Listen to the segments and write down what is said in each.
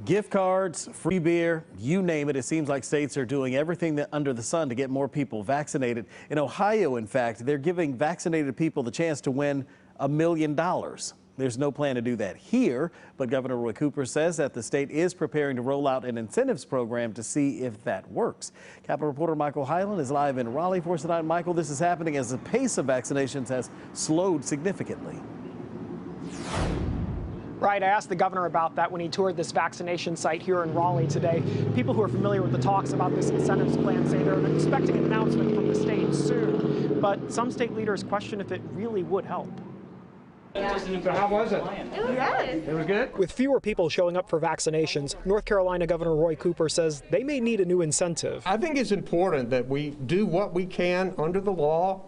Gift cards, free beer, you name it. It seems like states are doing everything under the sun to get more people vaccinated. In Ohio, in fact, they're giving vaccinated people the chance to win $1 million. There's no plan to do that here, but Governor Roy Cooper says that the state is preparing to roll out an incentives program to see if that works. Capitol reporter Michael Hyland is live in Raleigh for us tonight. Michael, this is happening as the pace of vaccinations has slowed significantly. Right, I asked the governor about that when he toured this vaccination site here in Raleigh today. People who are familiar with the talks about this incentives plan say they're expecting an announcement from the state soon, but some state leaders question if it really would help. So how was it? It was good. It was good? With fewer people showing up for vaccinations, North Carolina Governor Roy Cooper says they may need a new incentive. I think it's important that we do what we can under the law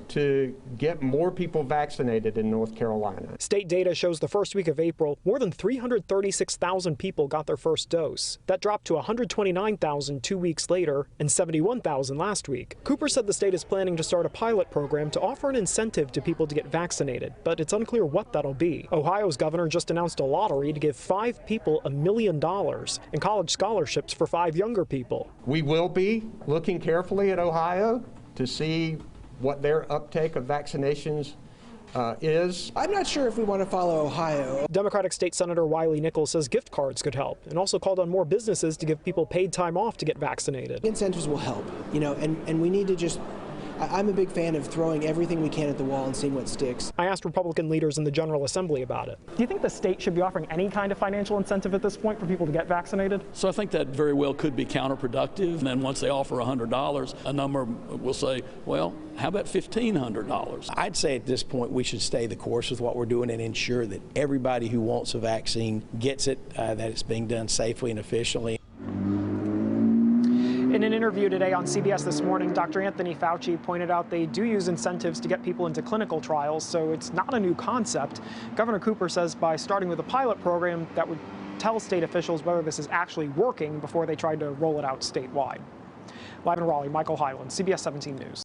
to get more people vaccinated in North Carolina. State data shows the first week of April, more than 336,000 people got their first dose. That dropped to 129,000 2 weeks later and 71,000 last week. Cooper said the state is planning to start a pilot program to offer an incentive to people to get vaccinated, but it's unclear what that'll be. Ohio's governor just announced a lottery to give 5 people $1 million and college scholarships for 5 younger people. We will be looking carefully at Ohio to see what their uptake of vaccinations is. I'm not sure if we want to follow Ohio. Democratic State Senator Wiley Nichols says gift cards could help and also called on more businesses to give people paid time off to get vaccinated. Incentives will help, and we need to just, I'm a big fan of throwing everything we can at the wall and seeing what sticks. I asked Republican leaders in the General Assembly about it. Do you think the state should be offering any kind of financial incentive at this point for people to get vaccinated? So I think that very well could be counterproductive. And then once they offer $100, a number will say, well, how about $1,500? I'd say at this point we should stay the course with what we're doing and ensure that everybody who wants a vaccine gets it, that it's being done safely and efficiently. In an interview today on CBS This Morning, Dr. Anthony Fauci pointed out they do use incentives to get people into clinical trials, so it's not a new concept. Governor Cooper says by starting with a pilot program that would tell state officials whether this is actually working before they tried to roll it out statewide. Live in Raleigh, Michael Hyland, CBS 17 News.